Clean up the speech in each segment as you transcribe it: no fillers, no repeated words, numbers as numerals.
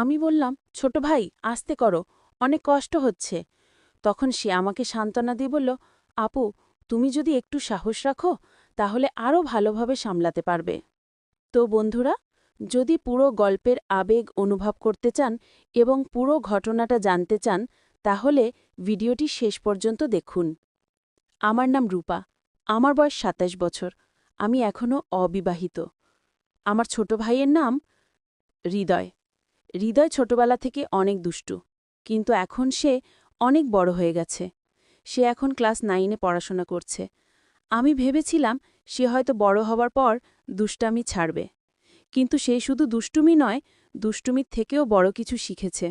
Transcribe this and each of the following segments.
আমি বললাম, ছোট ভাই আস্তে করো, অনেক কষ্ট হচ্ছে। তখন সে আমাকে সান্ত্বনা দিয়ে বলল, আপু, তুমি যদি একটু সাহস রাখো তাহলে আরও ভালোভাবে সামলাতে পারবে। তো বন্ধুরা, যদি পুরো গল্পের আবেগ অনুভব করতে চান এবং পুরো ঘটনাটা জানতে চান, তাহলে ভিডিওটি শেষ পর্যন্ত দেখুন। আমার নাম রূপা। আমার বয়স ২৭ বছর। আমি এখনও অবিবাহিত। আমার ছোট ভাইয়ের নাম হৃদয়। হৃদয় ছোটবেলা থেকে অনেক দুষ্টু, কিন্তু এখন সে অনেক বড় হয়ে গেছে। সে এখন ক্লাস 9-এ পড়াশোনা করছে। আমি ভেবেছিলাম সে হয়তো বড় হবার পর দুষ্টামি ছাড়বে, কিন্তু সে শুধু দুষ্টুমি নয়, দুষ্টুমির থেকেও বড় কিছু শিখেছে।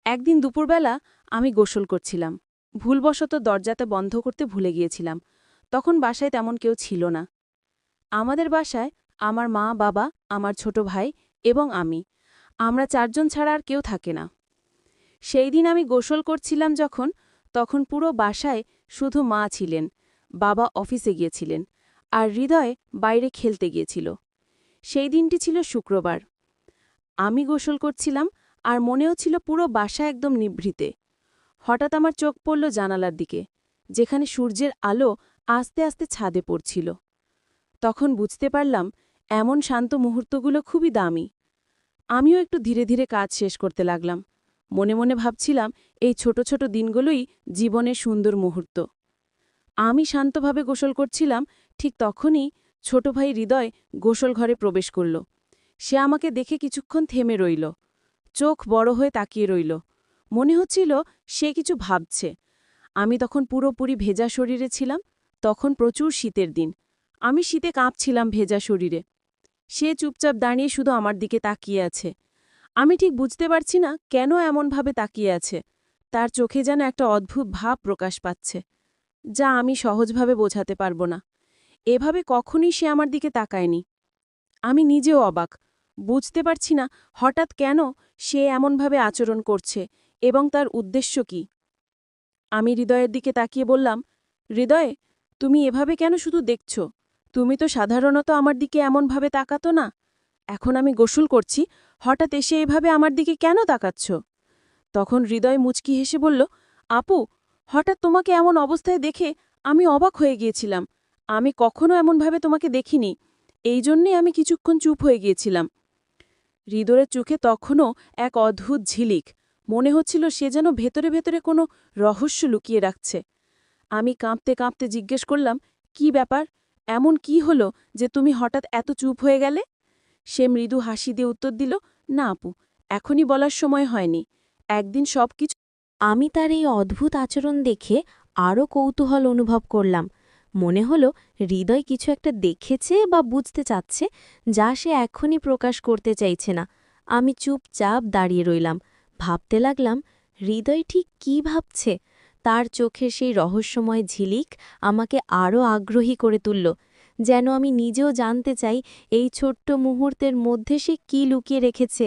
একদিন দুপুরবেলা আমি গোসল করছিলাম। ভুলবশত দরজাটা বন্ধ করতে ভুলে গিয়েছিলাম। তখন বাসায় তেমন কেউ ছিল না। আমাদের বাসায় আমার মা, বাবা, আমার ছোট ভাই এবং আমি। আমরা 4 জন ছাড়া আর কেউ থাকে না। সেই দিন আমি গোসল করছিলাম তখন পুরো বাসায় শুধু মা ছিলেন, বাবা অফিসে গিয়েছিলেন, আর হৃদয় বাইরে খেলতে গিয়েছিল। সেই দিনটি ছিল শুক্রবার। আমি গোসল করছিলাম আর মনেও ছিল পুরো বাসা একদম নিভৃতে। হঠাৎ আমার চোখ পড়ল জানালার দিকে, যেখানে সূর্যের আলো আস্তে আস্তে ছাদে পড়ছিল। তখন বুঝতে পারলাম এমন শান্ত মুহূর্তগুলো খুবই দামি। আমিও একটু ধীরে ধীরে কাজ শেষ করতে লাগলাম। মনে মনে ভাবছিলাম এই ছোট ছোট দিনগুলোই জীবনের সুন্দর মুহূর্ত। আমি শান্তভাবে গোসল করছিলাম, ঠিক তখনই ছোট ভাই হৃদয় গোসল ঘরে প্রবেশ করল। সে আমাকে দেখে কিছুক্ষণ থেমে রইল, চোখ বড় হয়ে তাকিয়ে রইল। মনে হচ্ছিল সে কিছু ভাবছে। আমি তখন পুরোপুরি ভেজা শরীরে ছিলাম। তখন প্রচুর শীতের দিন। আমি শীতে কাঁপছিলাম ভেজা শরীরে। সে চুপচাপ দাঁড়িয়ে শুধু আমার দিকে তাকিয়ে আছে। আমি ঠিক বুঝতে পারছি না কেন এমনভাবে তাকিয়ে আছে। তার চোখে যেন একটা অদ্ভুত ভাব প্রকাশ পাচ্ছে, যা আমি সহজভাবে বোঝাতে পারব না। এভাবে কখনই সে আমার দিকে তাকায়নি। আমি নিজেও অবাক, বুঝতে পারছি না হঠাৎ কেন সে এমনভাবে আচরণ করছে এবং তার উদ্দেশ্য কি। আমি হৃদয়ের দিকে তাকিয়ে বললাম, হৃদয়, তুমি এভাবে কেন শুধু দেখছ? তুমি তো সাধারণত আমার দিকে এমনভাবে তাকাতো না। এখন আমি গোসল করছি, হঠাৎ এসে এভাবে আমার দিকে কেন তাকাচ্ছ? তখন হৃদয় মুচকি হেসে বলল, আপু, হঠাৎ তোমাকে এমন অবস্থায় দেখে আমি অবাক হয়ে গিয়েছিলাম। আমি কখনো এমনভাবে তোমাকে দেখিনি, এই জন্যেই আমি কিছুক্ষণ চুপ হয়ে গিয়েছিলাম। হৃদয়ের চোখে তখনও এক অদ্ভুত ঝিলিক। মনে হচ্ছিল সে যেন ভেতরে ভেতরে কোনো রহস্য লুকিয়ে রাখছে। আমি কাঁপতে কাঁপতে জিজ্ঞেস করলাম, কি ব্যাপার? এমন কি হলো যে তুমি হঠাৎ এত চুপ হয়ে গেলে? সে মৃদু হাসি দিয়ে উত্তর দিল, না আপু, এখনই বলার সময় হয়নি। একদিন সবকিছু। আমি তার এই অদ্ভুত আচরণ দেখে আরও কৌতূহল অনুভব করলাম। মনে হলো হৃদয় কিছু একটা দেখেছে বা বুঝতে চাচ্ছে, যা সে এখনই প্রকাশ করতে চাইছে না। আমি চুপচাপ দাঁড়িয়ে রইলাম, ভাবতে লাগলাম হৃদয় ঠিক কী ভাবছে। তার চোখের সেই রহস্যময় ঝিলিক আমাকে আরও আগ্রহী করে তুলল, যেন আমি নিজেও জানতে চাই এই ছোট্ট মুহূর্তের মধ্যে সে কী লুকিয়ে রেখেছে।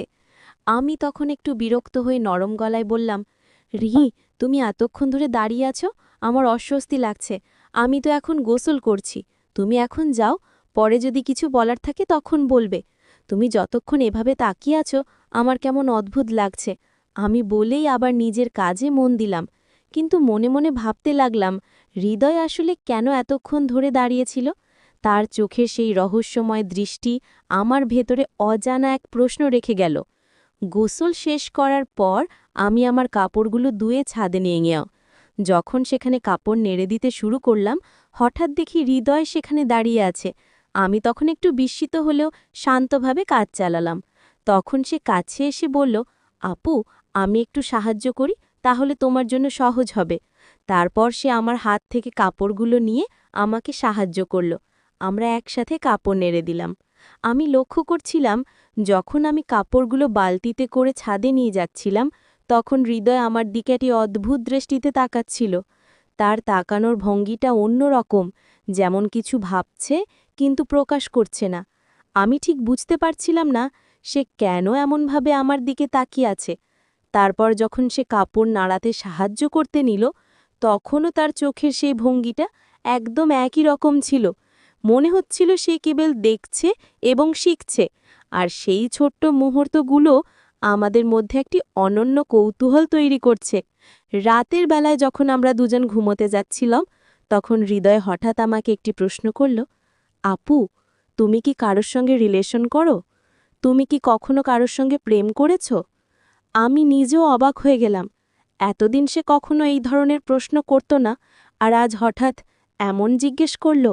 আমি তখন একটু বিরক্ত হয়ে নরম গলায় বললাম, রিহি, তুমি এতক্ষণ ধরে দাঁড়িয়ে আছো, আমার অস্বস্তি লাগছে। আমি তো এখন গোসল করছি। তুমি এখন যাও, পরে যদি কিছু বলার থাকে তখন বলবে। তুমি যতক্ষণ এভাবে তাকিয়ে আছো আমার কেমন অদ্ভুত লাগছে। আমি বলেই আবার নিজের কাজে মন দিলাম, কিন্তু মনে মনে ভাবতে লাগলাম হৃদয় আসলে কেন এতক্ষণ ধরে দাঁড়িয়েছিল। তার চোখের সেই রহস্যময় দৃষ্টি আমার ভেতরে অজানা এক প্রশ্ন রেখে গেল। গোসল শেষ করার পর আমি আমার কাপড়গুলো ধুয়ে ছাদে নিয়ে গেলাম। যখন সেখানে কাপড় নেড়ে দিতে শুরু করলাম, হঠাৎ দেখি হৃদয় সেখানে দাঁড়িয়ে আছে। আমি তখন একটু বিস্মিত হলেও শান্তভাবে কাজ চালালাম। তখন সে কাছে এসে বলল, আপু, আমি একটু সাহায্য করি, তাহলে তোমার জন্য সহজ হবে। তারপর সে আমার হাত থেকে কাপড়গুলো নিয়ে আমাকে সাহায্য করল। আমরা একসাথে কাপড় নেড়ে দিলাম। আমি লক্ষ্য করছিলাম, যখন আমি কাপড়গুলো বালতিতে করে ছাদে নিয়ে যাচ্ছিলাম, তখন হৃদয় আমার দিকে একটি অদ্ভুত দৃষ্টিতে তাকাচ্ছিল। তার তাকানোর ভঙ্গিটা অন্যরকম, যেমন কিছু ভাবছে কিন্তু প্রকাশ করছে না। আমি ঠিক বুঝতে পারছিলাম না সে কেন এমনভাবে আমার দিকে তাকিয়ে আছে। তারপর যখন সে কাপড় নাড়াতে সাহায্য করতে নিল, তখনও তার চোখের সেই ভঙ্গিটা একদম একই রকম ছিল। মনে হচ্ছিল সে কেবল দেখছে এবং শিখছে। আর সেই ছোট্ট মুহূর্তগুলো আমাদের মধ্যে একটি অনন্য কৌতূহল তৈরি করছে। রাতের বেলায় যখন আমরা দুজন ঘুমোতে যাচ্ছিলাম, তখন হৃদয় হঠাৎ আমাকে একটি প্রশ্ন করল, আপু, তুমি কি কারোর সঙ্গে রিলেশন করো? তুমি কি কখনো কারোর সঙ্গে প্রেম করেছ? আমি নিজেও অবাক হয়ে গেলাম। এতদিন সে কখনো এই ধরনের প্রশ্ন করত না, আর আজ হঠাৎ এমন জিজ্ঞেস করল।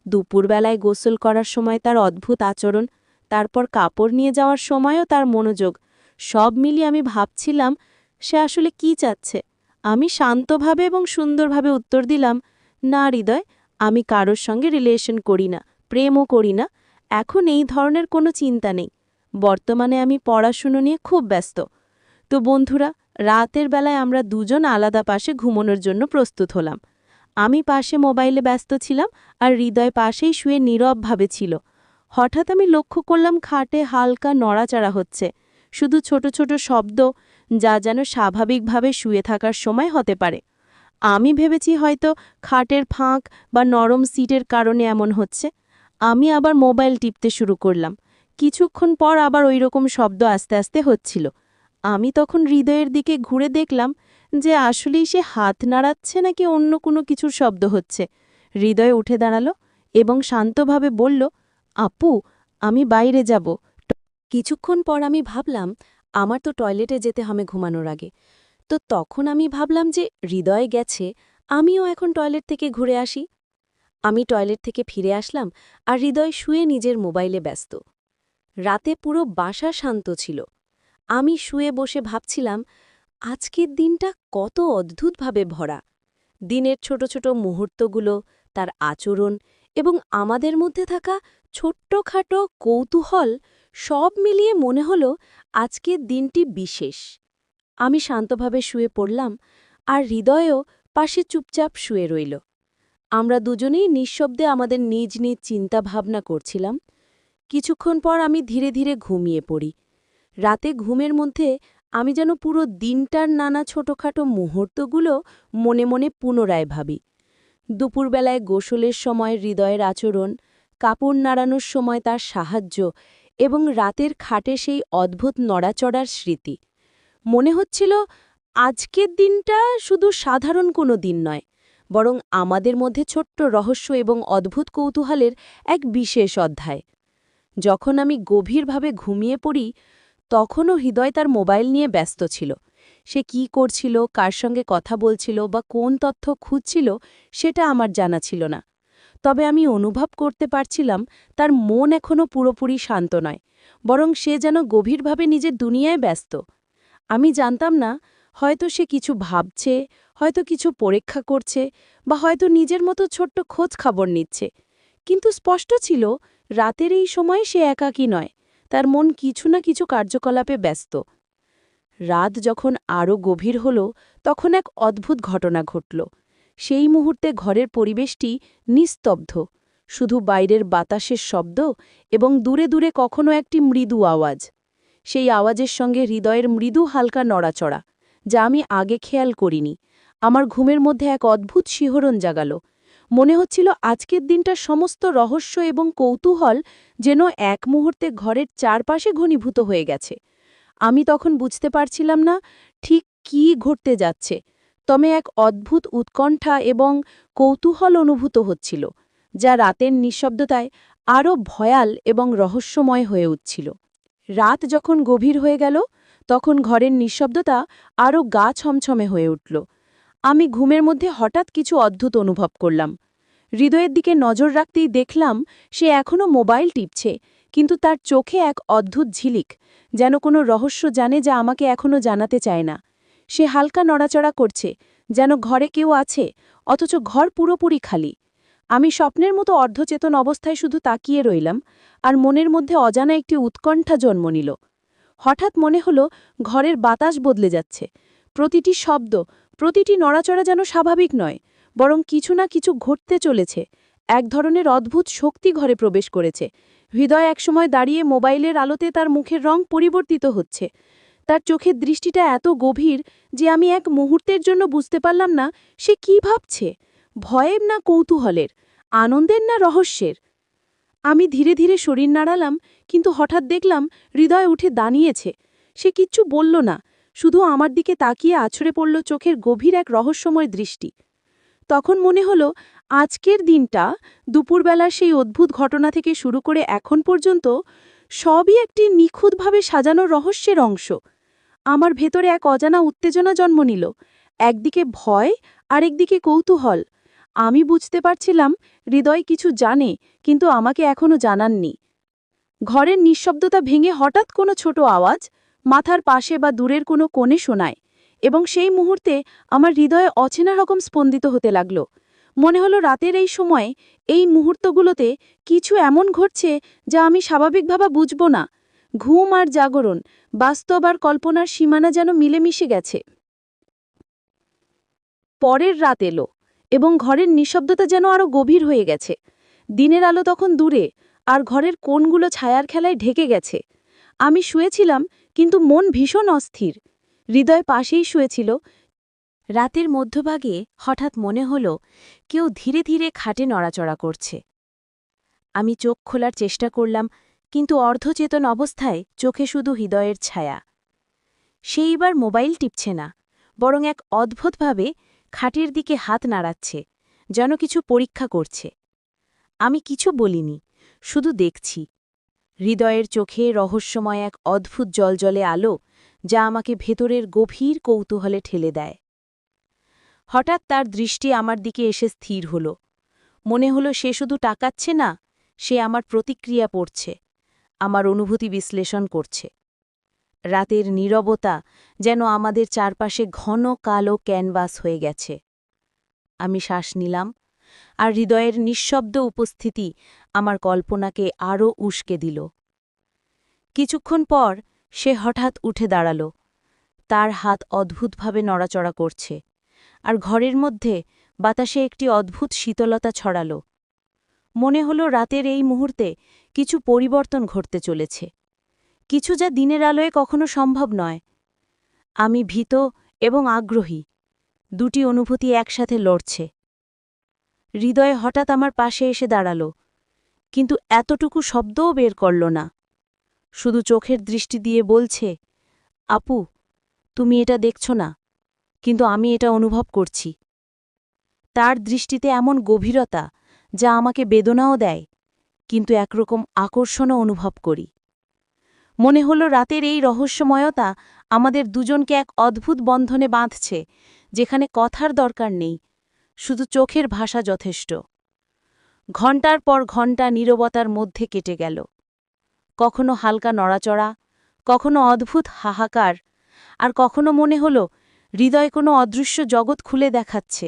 দুপুরবেলায় গোসল করার সময় তার অদ্ভুত আচরণ, তারপর কাপড় নিয়ে যাওয়ার সময়ও তার মনোযোগ, সব মিলিয়ে আমি ভাবছিলাম সে আসলে কি চাচ্ছে। আমি শান্তভাবে এবং সুন্দরভাবে উত্তর দিলাম, না হৃদয়, আমি কারোর সঙ্গে রিলেশন করি না, প্রেমও করি না। এখন এই ধরনের কোনো চিন্তা নেই। বর্তমানে আমি পড়াশুনো নিয়ে খুব ব্যস্ত। তো বন্ধুরা, রাতের বেলায় আমরা দুজন আলাদা পাশে ঘুমানোর জন্য প্রস্তুত হলাম। আমি পাশে মোবাইলে ব্যস্ত ছিলাম, আর হৃদয় পাশেই শুয়ে নীরবভাবে ছিল। হঠাৎ আমি লক্ষ্য করলাম খাটে হালকা নড়াচড়া হচ্ছে, শুধু ছোট ছোট শব্দ, যা যেন স্বাভাবিকভাবে শুয়ে থাকার সময় হতে পারে। আমি ভেবেছি হয়তো খাটের ফাঁক বা নরম সিটের কারণে এমন হচ্ছে। আমি আবার মোবাইল টিপতে শুরু করলাম। কিছুক্ষণ পর আবার ওই রকম শব্দ আস্তে আস্তে হচ্ছিল। আমি তখন হৃদয়ের দিকে ঘুরে দেখলাম যে আসলেই সে হাত নাড়াচ্ছে নাকি অন্য কোনো কিছুর শব্দ হচ্ছে। হৃদয় উঠে দাঁড়ালো এবং শান্তভাবে বলল, আপু, আমি বাইরে যাব। কিছুক্ষণ পর আমি ভাবলাম আমার তো টয়লেটে যেতে হবে ঘুমানোর আগে। তো তখন আমি ভাবলাম যে হৃদয় গেছে, আমিও এখন টয়লেট থেকে ঘুরে আসি। আমি টয়লেট থেকে ফিরে আসলাম, আর হৃদয় শুয়ে নিজের মোবাইলে ব্যস্ত। রাতে পুরো বাসা শান্ত ছিল। আমি শুয়ে বসে ভাবছিলাম আজকের দিনটা কত অদ্ভুতভাবে ভরা। দিনের ছোট ছোট মুহূর্তগুলো, তার আচরণ এবং আমাদের মধ্যে থাকা ছোট্টখাটো কৌতূহল, সব মিলিয়ে মনে হলো আজকের দিনটি বিশেষ। আমি শান্তভাবে শুয়ে পড়লাম, আর হৃদয়ও পাশে চুপচাপ শুয়ে রইল। আমরা দুজনেই নিঃশব্দে আমাদের নিজ নিজ চিন্তাভাবনা করছিলাম। কিছুক্ষণ পর আমি ধীরে ধীরে ঘুমিয়ে পড়ি। রাতে ঘুমের মধ্যে আমি যেন পুরো দিনটার নানা ছোটখাটো মুহূর্তগুলো মনে মনে পুনরায় ভাবি। দুপুরবেলায় গোসলের সময় হৃদয়ের আচরণ, কাপড় নাড়ানোর সময় তার সাহায্য এবং রাতের খাটে সেই অদ্ভুত নড়াচড়ার স্মৃতি। মনে হচ্ছিল আজকের দিনটা শুধু সাধারণ কোনো দিন নয়, বরং আমাদের মধ্যে ছোট্ট রহস্য এবং অদ্ভুত কৌতূহলের এক বিশেষ অধ্যায়। যখন আমি গভীরভাবে ঘুমিয়ে পড়ি, তখনও হৃদয় তার মোবাইল নিয়ে ব্যস্ত ছিল। সে কি করছিল, কার সঙ্গে কথা বলছিল বা কোন তথ্য খুঁজছিল, সেটা আমার জানা ছিল না। তবে আমি অনুভব করতে পারছিলাম তার মন এখনও পুরোপুরি শান্ত নয়, বরং সে যেন গভীরভাবে নিজের দুনিয়ায় ব্যস্ত। আমি জানতাম না, হয়তো সে কিছু ভাবছে, হয়তো কিছু পরীক্ষা করছে, বা হয়তো নিজের মতো ছোট্ট খোঁজ খবর নিচ্ছে। কিন্তু স্পষ্ট ছিল রাতের এই সময় সে একাকী নয়, তার মন কিছু না কিছু কার্যকলাপে ব্যস্ত। রাত যখন আরও গভীর হল, তখন এক অদ্ভুত ঘটনা ঘটল। সেই মুহূর্তে ঘরের পরিবেশটি নিস্তব্ধ, শুধু বাইরের বাতাসের শব্দ এবং দূরে দূরে কখনো একটি মৃদু আওয়াজ। সেই আওয়াজের সঙ্গে হৃদয়ের মৃদু হালকা নড়াচড়া, যা আমি আগে খেয়াল করিনি। আমার ঘুমের মধ্যে এক অদ্ভুত শিহরণ জাগালো। মনে হচ্ছিল আজকের দিনটার সমস্ত রহস্য এবং কৌতূহল যেন এক মুহূর্তে ঘরের চারপাশে ঘনীভূত হয়ে গেছে। আমি তখন বুঝতে পারছিলাম না ঠিক কী ঘটতে যাচ্ছে, তবে এক অদ্ভুত উৎকণ্ঠা এবং কৌতূহল অনুভূত হচ্ছিল, যা রাতের নিঃশব্দতায় আরও ভয়াল এবং রহস্যময় হয়ে উঠছিল। রাত যখন গভীর হয়ে গেল, তখন ঘরের নিঃশব্দতা আরও গা ছমছমে হয়ে উঠল। আমি ঘুমের মধ্যে হঠাৎ কিছু অদ্ভুত অনুভব করলাম। হৃদয়ের দিকে নজর রাখতেই দেখলাম সে এখনও মোবাইল টিপছে, কিন্তু তার চোখে এক অদ্ভুত ঝিলিক, যেন কোনো রহস্য জানে যা আমাকে এখনও জানাতে চায় না। সে হালকা নড়াচড়া করছে, যেন ঘরে কেউ আছে, অথচ ঘর পুরোপুরি খালি। আমি স্বপ্নের মতো অর্ধচেতন অবস্থায় শুধু তাকিয়ে রইলাম, আর মনের মধ্যে অজানা একটি উৎকণ্ঠা জন্ম নিল। হঠাৎ মনে হলো ঘরের বাতাস বদলে যাচ্ছে। প্রতিটি শব্দ, প্রতিটি নড়াচড়া যেন স্বাভাবিক নয়, বরং কিছু না কিছু ঘটতে চলেছে। এক ধরনের অদ্ভুত শক্তি ঘরে প্রবেশ করেছে। হৃদয় একসময় দাঁড়িয়ে মোবাইলের আলোতে তার মুখের রং পরিবর্তিত হচ্ছে। তার চোখের দৃষ্টিটা এত গভীর যে আমি এক মুহূর্তের জন্য বুঝতে পারলাম না সে কি ভাবছে, ভয়ের না কৌতূহলের, আনন্দের না রহস্যের। আমি ধীরে ধীরে শরীর নাড়ালাম, কিন্তু হঠাৎ দেখলাম হৃদয় উঠে দাঁড়িয়েছে। সে কিচ্ছু বলল না, শুধু আমার দিকে তাকিয়ে আছড়ে পড়ল চোখের গভীর এক রহস্যময় দৃষ্টি। তখন মনে হলো আজকের দিনটা, দুপুরবেলার সেই অদ্ভুত ঘটনা থেকে শুরু করে এখন পর্যন্ত সবই একটি নিখুঁতভাবে সাজানো রহস্যের অংশ। আমার ভেতরে এক অজানা উত্তেজনা জন্ম নিল, একদিকে ভয় আর একদিকে কৌতূহল। আমি বুঝতে পারছিলাম হৃদয় কিছু জানে, কিন্তু আমাকে এখনো জানাননি। ঘরের নিঃশব্দতা ভেঙে হঠাৎ কোনো ছোট আওয়াজ মাথার পাশে বা দূরের কোনো কোণে শোনায়, এবং সেই মুহূর্তে আমার হৃদয়ে অচেনা রকম স্পন্দিত হতে লাগল। মনে হলো রাতের এই সময়ে, এই মুহূর্তগুলোতে কিছু এমন ঘটছে যা আমি স্বাভাবিকভাবে বুঝব না। ঘুম আর জাগরণ, বাস্তব আর কল্পনার সীমানা যেন মিলেমিশে গেছে। পরের রাত এলো, এবং ঘরের নিঃশব্দতা যেন আরও গভীর হয়ে গেছে। দিনের আলো তখন দূরে, আর ঘরের কোণগুলো ছায়ার খেলায় ঢেকে গেছে। আমি শুয়েছিলাম, কিন্তু মন ভীষণ অস্থির। হৃদয় পাশেই শুয়েছিল। রাতের মধ্যভাগে হঠাৎ মনে হল কেউ ধীরে ধীরে খাটে নড়াচড়া করছে। আমি চোখ খোলার চেষ্টা করলাম, কিন্তু অর্ধচেতন অবস্থায় চোখে শুধু হৃদয়ের ছায়া। সে এবার মোবাইল টিপছে না, বরং এক অদ্ভুতভাবে খাটের দিকে হাত নাড়াচ্ছে, যেন কিছু পরীক্ষা করছে। আমি কিছু বলিনি, শুধু দেখছি। হৃদয়ের চোখে রহস্যময় এক অদ্ভুত জলজলে আলো, যা আমাকে ভেতরের গভীর কৌতূহলে ঠেলে দেয়। হঠাৎ তার দৃষ্টি আমার দিকে এসে স্থির হল। মনে হলো সে শুধু তাকাচ্ছে না, সে আমার প্রতিক্রিয়া পড়ছে, আমার অনুভূতি বিশ্লেষণ করছে। রাতের নীরবতা যেন আমাদের চারপাশে ঘন কালো ক্যানভাস হয়ে গেছে। আমি শ্বাস নিলাম, আর হৃদয়ের নিঃশব্দ উপস্থিতি আমার কল্পনাকে আরও উস্কে দিল। কিছুক্ষণ পর সে হঠাৎ উঠে দাঁড়াল। তার হাত অদ্ভুতভাবে নড়াচড়া করছে, আর ঘরের মধ্যে বাতাসে একটি অদ্ভুত শীতলতা ছড়াল। মনে হলো রাতের এই মুহূর্তে কিছু পরিবর্তন ঘটতে চলেছে, কিছু যা দিনের আলোয় কখনো সম্ভব নয়। আমি ভীত এবং আগ্রহী, দুটি অনুভূতি একসাথে লড়ছে। হৃদয় হঠাৎ আমার পাশে এসে দাঁড়াল, কিন্তু এতটুকু শব্দও বের করল না। শুধু চোখের দৃষ্টি দিয়ে বলছে, আপু, তুমি এটা দেখছ না, কিন্তু আমি এটা অনুভব করছি। তার দৃষ্টিতে এমন গভীরতা যা আমাকে বেদনাও দেয়, কিন্তু একরকম আকর্ষণও অনুভব করি। মনে হলো রাতের এই রহস্যময়তা আমাদের দুজনকে এক অদ্ভুত বন্ধনে বাঁধছে, যেখানে কথার দরকার নেই, শুধু চোখের ভাষা যথেষ্ট। ঘণ্টার পর ঘণ্টা নীরবতার মধ্যে কেটে গেল। কখনো হালকা নড়াচড়া, কখনো অদ্ভুত হাহাকার, আর কখনো মনে হলো হৃদয় কোনো অদৃশ্য জগৎ খুলে দেখাচ্ছে।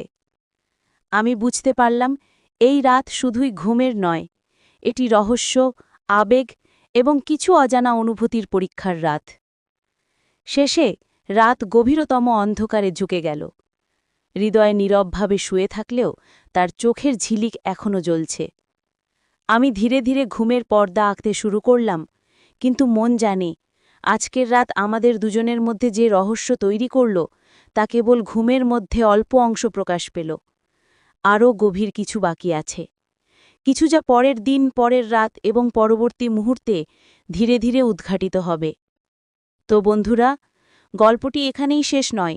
আমি বুঝতে পারলাম এই রাত শুধুই ঘুমের নয়, এটি রহস্য, আবেগ এবং কিছু অজানা অনুভূতির পরীক্ষার রাত। শেষে রাত গভীরতম অন্ধকারে ঝুঁকে গেল। হৃদয় নীরবভাবে শুয়ে থাকলেও তার চোখের ঝিলিক এখনো জ্বলছে। আমি ধীরে ধীরে ঘুমের পর্দা আঁকতে শুরু করলাম, কিন্তু মন জানে আজকের রাত আমাদের দুজনের মধ্যে যে রহস্য তৈরি করল, তা কেবল ঘুমের মধ্যে অল্প অংশ প্রকাশ পেল। আরও গভীর কিছু বাকি আছে, কিছু যা পরের দিন, পরের রাত এবং পরবর্তী মুহূর্তে ধীরে ধীরে উদ্ঘাটিত হবে। তো বন্ধুরা, গল্পটি এখানেই শেষ নয়,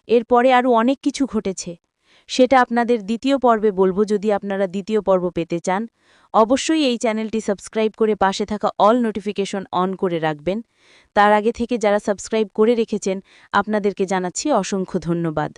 এরপরে আরও অনেক কিছু ঘটেছে। সেটা আপনাদের দ্বিতীয় পর্বে বলবো। যদি আপনারা দ্বিতীয় পর্ব পেতে চান, অবশ্যই এই চ্যানেলটি সাবস্ক্রাইব করে পাশে থাকা অল নোটিফিকেশন অন করে রাখবেন। তার আগে থেকে যারা সাবস্ক্রাইব করে রেখেছেন, আপনাদেরকে জানাচ্ছি অসংখ্য ধন্যবাদ।